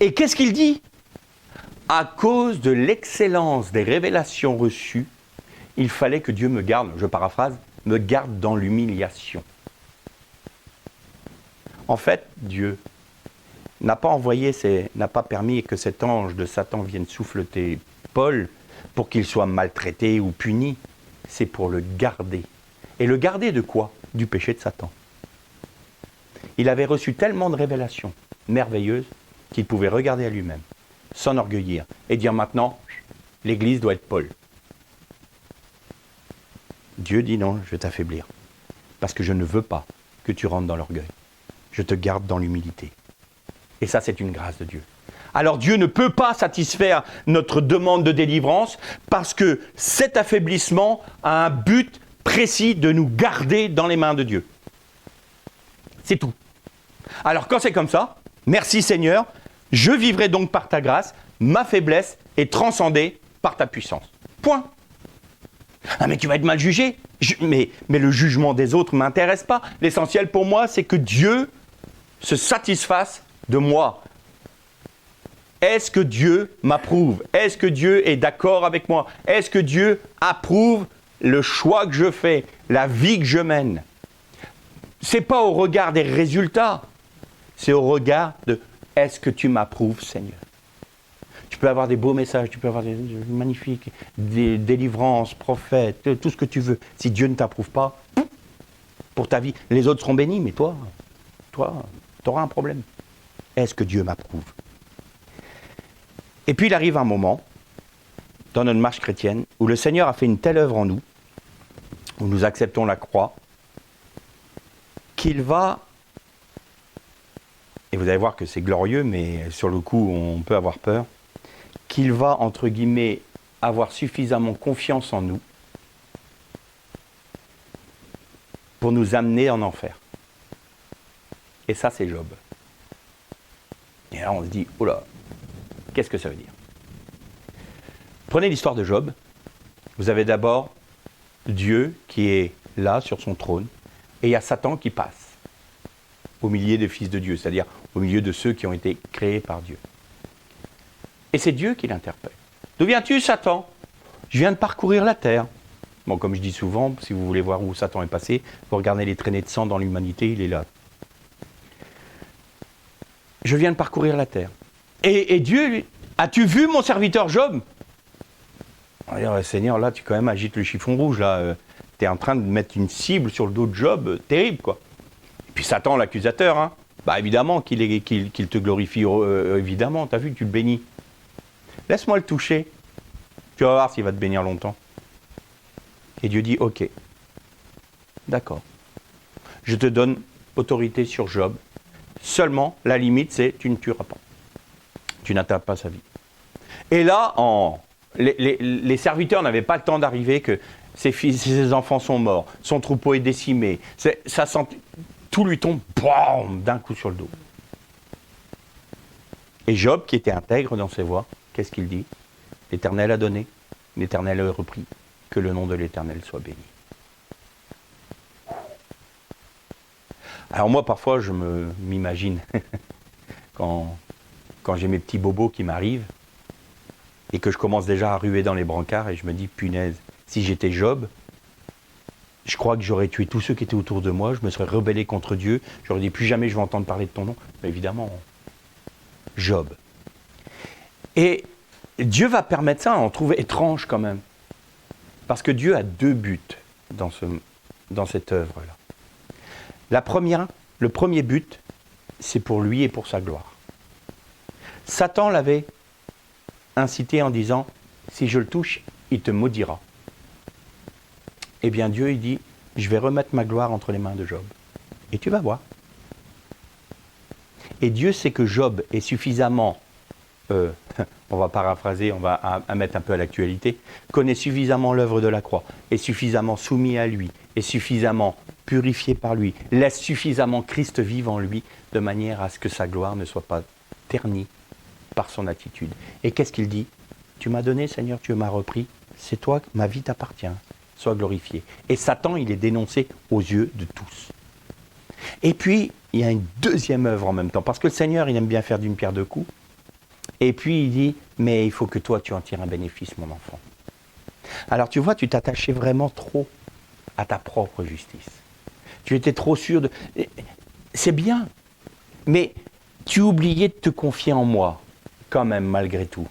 Et qu'est-ce qu'il dit? À cause de l'excellence des révélations reçues, il fallait que Dieu me garde, je paraphrase, me garde dans l'humiliation. En fait, Dieu n'a pas permis que cet ange de Satan vienne souffleter Paul pour qu'il soit maltraité ou puni. C'est pour le garder. Et le garder de quoi? Du péché de Satan. Il avait reçu tellement de révélations merveilleuses qu'il pouvait regarder à lui-même, s'enorgueillir et dire maintenant, l'Église doit être Paul. Dieu dit non, je vais t'affaiblir. Parce que je ne veux pas que tu rentres dans l'orgueil. Je te garde dans l'humilité. Et ça, c'est une grâce de Dieu. Alors Dieu ne peut pas satisfaire notre demande de délivrance parce que cet affaiblissement a un but précis de nous garder dans les mains de Dieu. C'est tout. Alors quand c'est comme ça, merci Seigneur, je vivrai donc par ta grâce, ma faiblesse est transcendée par ta puissance. Point. Ah mais tu vas être mal jugé. Mais le jugement des autres ne m'intéresse pas. L'essentiel pour moi, c'est que Dieu se satisfasse de moi. Est-ce que Dieu m'approuve? Est-ce que Dieu est d'accord avec moi? Est-ce que Dieu approuve le choix que je fais, la vie que je mène? Ce n'est pas au regard des résultats, c'est au regard de est-ce que tu m'approuves, Seigneur? Tu peux avoir des beaux messages, tu peux avoir des magnifiques, des délivrances, prophètes, tout ce que tu veux. Si Dieu ne t'approuve pas, pour ta vie, les autres seront bénis, mais toi, tu auras un problème. Est-ce que Dieu m'approuve? Et puis il arrive un moment, dans notre marche chrétienne, où le Seigneur a fait une telle œuvre en nous, où nous acceptons la croix, qu'il va, et vous allez voir que c'est glorieux, mais sur le coup on peut avoir peur, qu'il va, entre guillemets, avoir suffisamment confiance en nous pour nous amener en enfer. Et ça, c'est Job. Et là, on se dit, oh là, qu'est-ce que ça veut dire? Prenez l'histoire de Job. Vous avez d'abord Dieu qui est là, sur son trône, et il y a Satan qui passe au milieu des fils de Dieu, c'est-à-dire au milieu de ceux qui ont été créés par Dieu. Et c'est Dieu qui l'interpelle. D'où viens-tu, Satan? Je viens de parcourir la terre. Bon, comme je dis souvent, si vous voulez voir où Satan est passé, vous regardez les traînées de sang dans l'humanité, il est là. Je viens de parcourir la terre. Et Dieu, lui, as-tu vu mon serviteur Job? Alors, Seigneur, là, tu quand même agites le chiffon rouge, là. Tu es en train de mettre une cible sur le dos de Job, terrible, quoi. Et puis Satan, l'accusateur, hein. Bah, évidemment qu'il te glorifie, évidemment, t'as vu, tu le bénis. Laisse-moi le toucher. Tu vas voir s'il va te bénir longtemps. Et Dieu dit, ok, d'accord. Je te donne autorité sur Job. Seulement, la limite, c'est tu ne tueras pas. Tu n'atteins pas sa vie. Et là, les serviteurs n'avaient pas le temps d'arriver que ses enfants sont morts, son troupeau est décimé. Tout lui tombe, boum, d'un coup sur le dos. Et Job, qui était intègre dans ses voies, qu'est-ce qu'il dit? L'Éternel a donné, l'Éternel a repris, que le nom de l'Éternel soit béni. Alors moi, parfois, je m'imagine, quand j'ai mes petits bobos qui m'arrivent, et que je commence déjà à ruer dans les brancards, et je me dis, punaise, si j'étais Job, je crois que j'aurais tué tous ceux qui étaient autour de moi, je me serais rebellé contre Dieu, j'aurais dit, plus jamais je vais entendre parler de ton nom. Mais évidemment, Job. Et Dieu va permettre ça, on trouve étrange quand même. Parce que Dieu a deux buts dans cette œuvre-là. Le premier but, c'est pour lui et pour sa gloire. Satan l'avait incité en disant, si je le touche, il te maudira. Eh bien Dieu, il dit, je vais remettre ma gloire entre les mains de Job. Et tu vas voir. Et Dieu sait que Job est suffisamment, on va paraphraser, on va mettre un peu à l'actualité, connaît suffisamment l'œuvre de la croix, est suffisamment soumis à lui, est suffisamment purifié par lui, laisse suffisamment Christ vivre en lui, de manière à ce que sa gloire ne soit pas ternie par son attitude. Et qu'est-ce qu'il dit? Tu m'as donné, Seigneur, tu m'as repris, c'est toi, ma vie t'appartient, sois glorifié. Et Satan, il est dénoncé aux yeux de tous. Et puis, il y a une deuxième œuvre en même temps, parce que le Seigneur, il aime bien faire d'une pierre deux coups. Et puis, il dit, mais il faut que toi, tu en tires un bénéfice, mon enfant. Alors, tu vois, tu t'attachais vraiment trop à ta propre justice. Tu étais trop sûr de... C'est bien, mais tu oubliais de te confier en moi, quand même, malgré tout.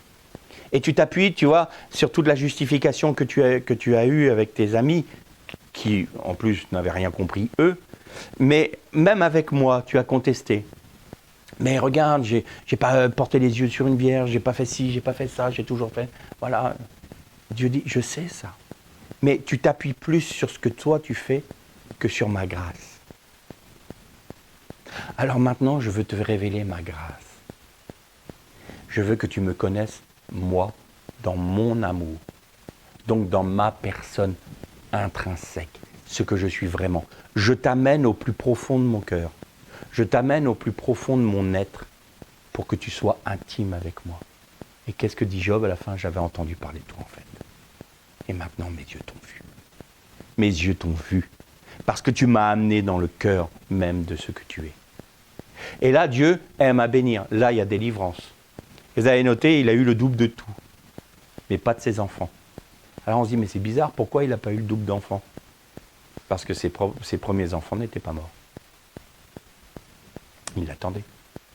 Et tu t'appuies, tu vois, sur toute la justification que tu as eue avec tes amis, qui, en plus, n'avaient rien compris, eux. Mais même avec moi, tu as contesté. Mais regarde, j'ai pas porté les yeux sur une vierge, j'ai pas fait ci, j'ai pas fait ça, j'ai toujours fait... Voilà. Dieu dit, je sais ça. Mais tu t'appuies plus sur ce que toi tu fais que sur ma grâce. Alors maintenant, je veux te révéler ma grâce. Je veux que tu me connaisses, moi, dans mon amour. Donc dans ma personne intrinsèque, ce que je suis vraiment. Je t'amène au plus profond de mon cœur. Je t'amène au plus profond de mon être pour que tu sois intime avec moi. Et qu'est-ce que dit Job à la fin? J'avais entendu parler de toi en fait. Et maintenant mes yeux t'ont vu. Mes yeux t'ont vu. Parce que tu m'as amené dans le cœur même de ce que tu es. Et là, Dieu aime à bénir. Là, il y a délivrance. Vous avez noté, il a eu le double de tout. Mais pas de ses enfants. Alors on se dit, mais c'est bizarre, pourquoi il n'a pas eu le double d'enfants? Parce que ses premiers enfants n'étaient pas morts. Il l'attendait.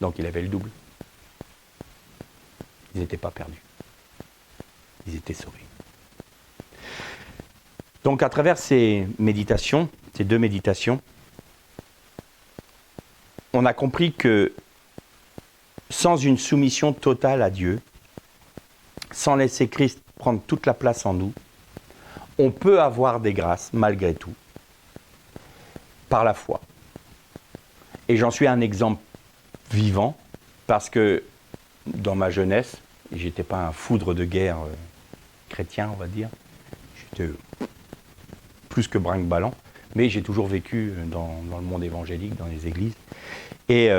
Donc il avait le double. Ils n'étaient pas perdus. Ils étaient sauvés. Donc à travers ces méditations, ces deux méditations, on a compris que sans une soumission totale à Dieu, sans laisser Christ prendre toute la place en nous, on peut avoir des grâces malgré tout, par la foi. Et j'en suis un exemple vivant, parce que dans ma jeunesse, j'étais pas un foudre de guerre chrétien, on va dire. J'étais plus que brinque-ballant, mais j'ai toujours vécu dans le monde évangélique, dans les églises. Et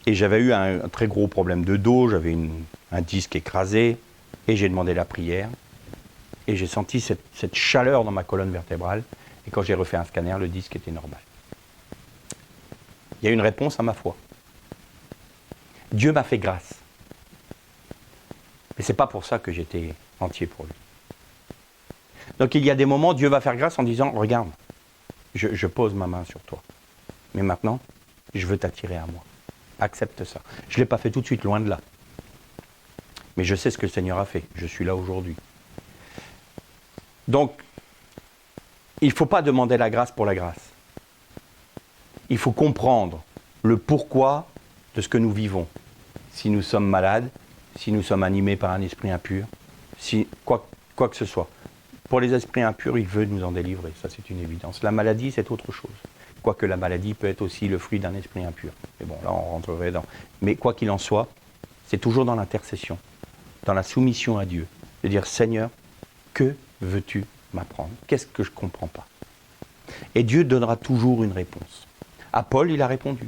j'avais eu un très gros problème de dos, j'avais un disque écrasé, et j'ai demandé la prière. Et j'ai senti cette chaleur dans ma colonne vertébrale. Et quand j'ai refait un scanner, le disque était normal. Il y a une réponse à ma foi. Dieu m'a fait grâce. Mais ce n'est pas pour ça que j'étais entier pour lui. Donc il y a des moments, Dieu va faire grâce en disant, regarde, je pose ma main sur toi. Mais maintenant, je veux t'attirer à moi. Accepte ça. Je ne l'ai pas fait tout de suite, loin de là. Mais je sais ce que le Seigneur a fait. Je suis là aujourd'hui. Donc, il ne faut pas demander la grâce pour la grâce. Il faut comprendre le pourquoi de ce que nous vivons. Si nous sommes malades, si nous sommes animés par un esprit impur, si quoi que ce soit. Pour les esprits impurs, il veut nous en délivrer, ça c'est une évidence. La maladie, c'est autre chose. Quoique la maladie peut être aussi le fruit d'un esprit impur. Mais bon, là on rentrerait dans... Mais quoi qu'il en soit, c'est toujours dans l'intercession, dans la soumission à Dieu. De dire, Seigneur, que veux-tu m'apprendre? Qu'est-ce que je ne comprends pas? Et Dieu donnera toujours une réponse. À Paul, il a répondu.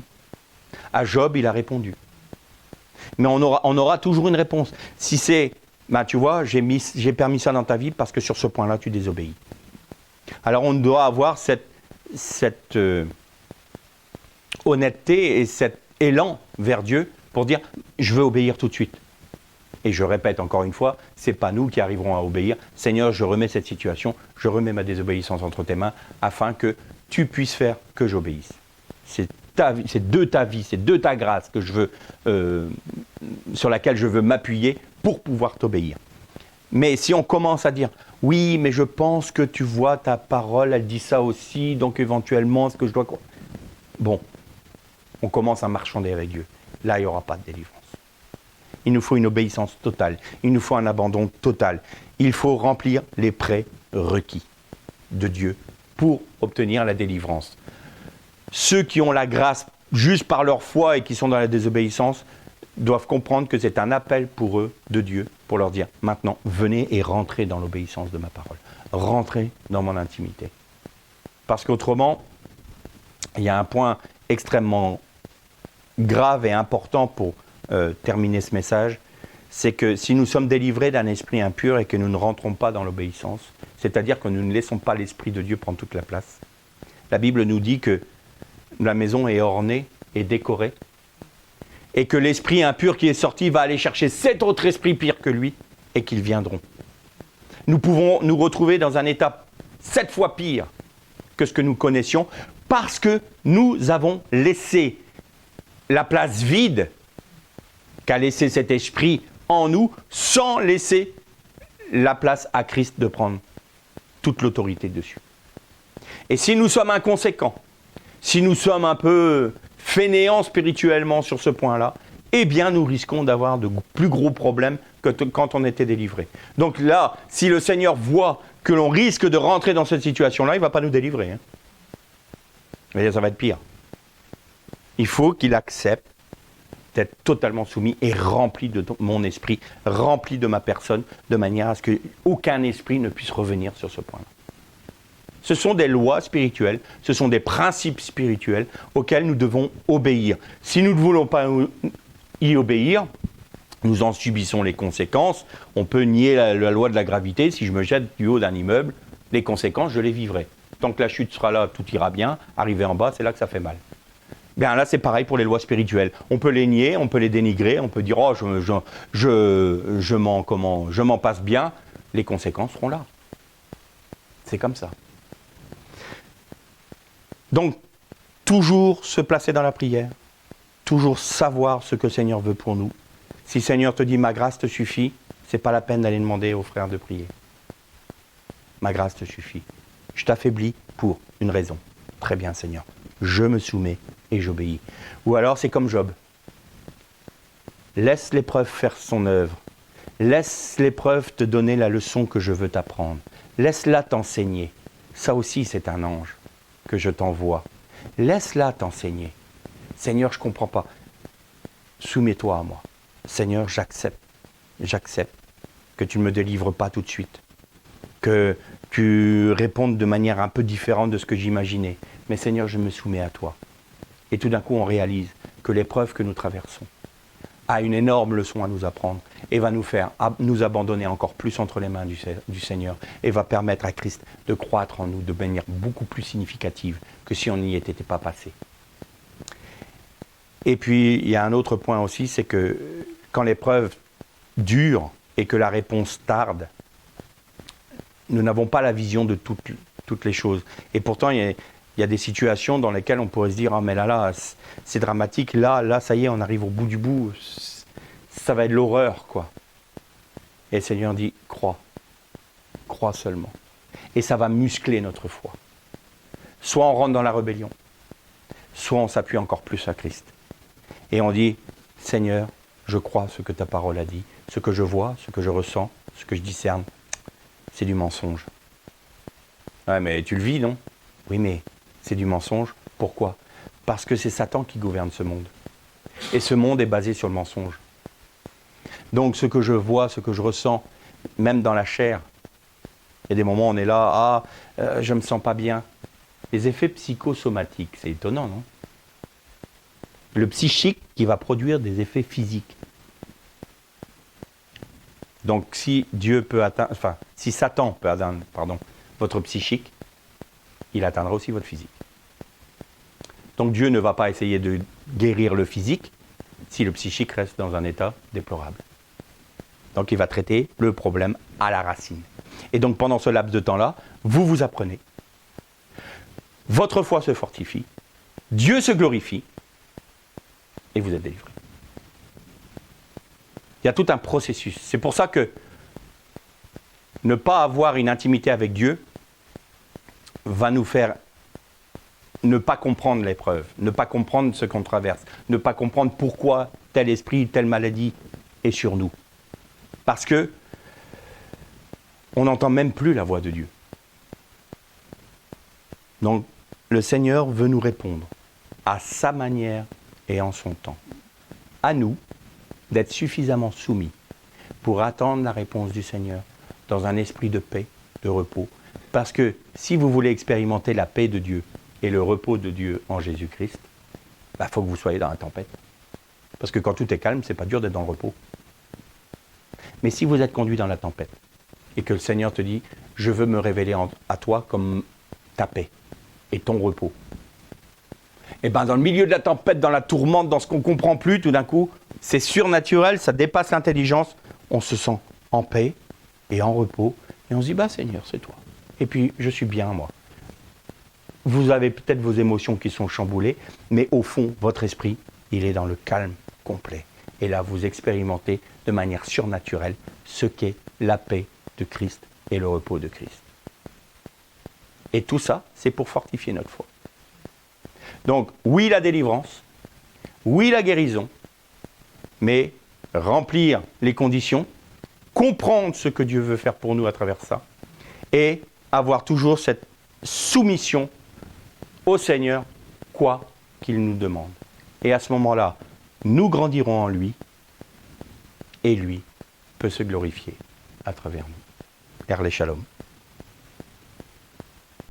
À Job, il a répondu. Mais on aura toujours une réponse. Si c'est, tu vois, j'ai permis ça dans ta vie parce que sur ce point-là, tu désobéis. Alors on doit avoir cette honnêteté et cet élan vers Dieu pour dire, je veux obéir tout de suite. Et je répète encore une fois, ce n'est pas nous qui arriverons à obéir. Seigneur, je remets cette situation, je remets ma désobéissance entre tes mains, afin que tu puisses faire que j'obéisse. C'est de ta vie, c'est de ta grâce que je veux, sur laquelle je veux m'appuyer pour pouvoir t'obéir. Mais si on commence à dire, oui, mais je pense que tu vois, ta parole, elle dit ça aussi, donc éventuellement, est-ce que je dois... Bon, on commence à marchander avec Dieu. Là, il n'y aura pas de délivrance. Il nous faut une obéissance totale. Il nous faut un abandon total. Il faut remplir les prérequis de Dieu pour obtenir la délivrance. Ceux qui ont la grâce juste par leur foi et qui sont dans la désobéissance doivent comprendre que c'est un appel pour eux de Dieu pour leur dire, maintenant, venez et rentrez dans l'obéissance de ma parole. Rentrez dans mon intimité. Parce qu'autrement, il y a un point extrêmement grave et important pour terminer ce message, c'est que si nous sommes délivrés d'un esprit impur et que nous ne rentrons pas dans l'obéissance, c'est-à-dire que nous ne laissons pas l'esprit de Dieu prendre toute la place, la Bible nous dit que la maison est ornée et décorée, et que l'esprit impur qui est sorti va aller chercher 7 autres esprits pires que lui, et qu'ils viendront. Nous pouvons nous retrouver dans un état 7 fois pire que ce que nous connaissions, parce que nous avons laissé la place vide qu'a laissé cet esprit en nous, sans laisser la place à Christ de prendre toute l'autorité dessus. Et si nous sommes inconséquents, si nous sommes un peu fainéants spirituellement sur ce point-là, eh bien nous risquons d'avoir de plus gros problèmes que quand on était délivré. Donc là, si le Seigneur voit que l'on risque de rentrer dans cette situation-là, il ne va pas nous délivrer. Mais ça va être pire. Il faut qu'il accepte d'être totalement soumis et rempli de mon esprit, rempli de ma personne, de manière à ce qu'aucun esprit ne puisse revenir sur ce point-là. Ce sont des lois spirituelles, ce sont des principes spirituels auxquels nous devons obéir. Si nous ne voulons pas y obéir, nous en subissons les conséquences. On peut nier la loi de la gravité. Si je me jette du haut d'un immeuble, les conséquences, je les vivrai. tant que la chute sera là, tout ira bien. Arrivé en bas, c'est là que ça fait mal. Bien là, c'est pareil pour les lois spirituelles. On peut les nier, on peut les dénigrer, on peut dire « Oh, je m'en passe bien ». Les conséquences seront là. C'est comme ça. Donc, toujours se placer dans la prière, toujours savoir ce que le Seigneur veut pour nous. Si le Seigneur te dit « Ma grâce te suffit », c'est pas la peine d'aller demander aux frères de prier. Ma grâce te suffit. Je t'affaiblis pour une raison. Très bien, Seigneur. Je me soumets et j'obéis. Ou alors, c'est comme Job. Laisse l'épreuve faire son œuvre. Laisse l'épreuve te donner la leçon que je veux t'apprendre. Laisse-la t'enseigner. Ça aussi, c'est un ange que je t'envoie. Laisse-la t'enseigner. Seigneur, je ne comprends pas. Soumets-toi à moi. Seigneur, j'accepte. J'accepte que tu ne me délivres pas tout de suite. Que tu répondes de manière un peu différente de ce que j'imaginais. Mais Seigneur, je me soumets à toi. Et tout d'un coup, on réalise que l'épreuve que nous traversons a une énorme leçon à nous apprendre et va nous faire nous abandonner encore plus entre les mains du Seigneur et va permettre à Christ de croître en nous de manière beaucoup plus significative que si on n'y était pas passé. Et puis, il y a un autre point aussi, c'est que quand l'épreuve dure et que la réponse tarde, nous n'avons pas la vision de toutes les choses. Et pourtant, il y a des situations dans lesquelles on pourrait se dire « Ah, mais là, c'est dramatique. Là, ça y est, on arrive au bout du bout. Ça va être l'horreur, quoi. » Et le Seigneur dit « Crois. Crois seulement. » Et ça va muscler notre foi. Soit on rentre dans la rébellion, soit on s'appuie encore plus à Christ. Et on dit « Seigneur, je crois ce que ta parole a dit. Ce que je vois, ce que je ressens, ce que je discerne, c'est du mensonge. » Ouais, mais tu le vis, non? Oui, mais c'est du mensonge. Pourquoi? Parce que c'est Satan qui gouverne ce monde. Et ce monde est basé sur le mensonge. Donc ce que je vois, ce que je ressens, même dans la chair, il y a des moments où on est là, je ne me sens pas bien. Les effets psychosomatiques, c'est étonnant, non? Le psychique qui va produire des effets physiques. Donc si si Satan peut atteindre, votre psychique, il atteindra aussi votre physique. Donc Dieu ne va pas essayer de guérir le physique si le psychique reste dans un état déplorable. Donc il va traiter le problème à la racine. Et donc pendant ce laps de temps-là, vous apprenez. Votre foi se fortifie, Dieu se glorifie, et vous êtes délivré. Il y a tout un processus. C'est pour ça que ne pas avoir une intimité avec Dieu va nous faire ne pas comprendre l'épreuve, ne pas comprendre ce qu'on traverse, ne pas comprendre pourquoi tel esprit, telle maladie est sur nous. Parce que on n'entend même plus la voix de Dieu. Donc, le Seigneur veut nous répondre à sa manière et en son temps. À nous d'être suffisamment soumis pour attendre la réponse du Seigneur dans un esprit de paix, de repos. Parce que si vous voulez expérimenter la paix de Dieu et le repos de Dieu en Jésus-Christ, faut que vous soyez dans la tempête. Parce que quand tout est calme, c'est pas dur d'être dans le repos. Mais si vous êtes conduit dans la tempête et que le Seigneur te dit « Je veux me révéler à toi comme ta paix et ton repos », et dans le milieu de la tempête, dans la tourmente, dans ce qu'on ne comprend plus, tout d'un coup, c'est surnaturel, ça dépasse l'intelligence, on se sent en paix et en repos, et on se dit « Seigneur, c'est toi. Et puis, je suis bien, moi. » Vous avez peut-être vos émotions qui sont chamboulées, mais au fond, votre esprit, il est dans le calme complet. Et là, vous expérimentez de manière surnaturelle ce qu'est la paix de Christ et le repos de Christ. Et tout ça, c'est pour fortifier notre foi. Donc, oui, la délivrance, oui, la guérison, mais remplir les conditions, comprendre ce que Dieu veut faire pour nous à travers ça, et avoir toujours cette soumission au Seigneur, quoi qu'il nous demande. Et à ce moment-là, nous grandirons en lui, et lui peut se glorifier à travers nous. Erlé Shalom.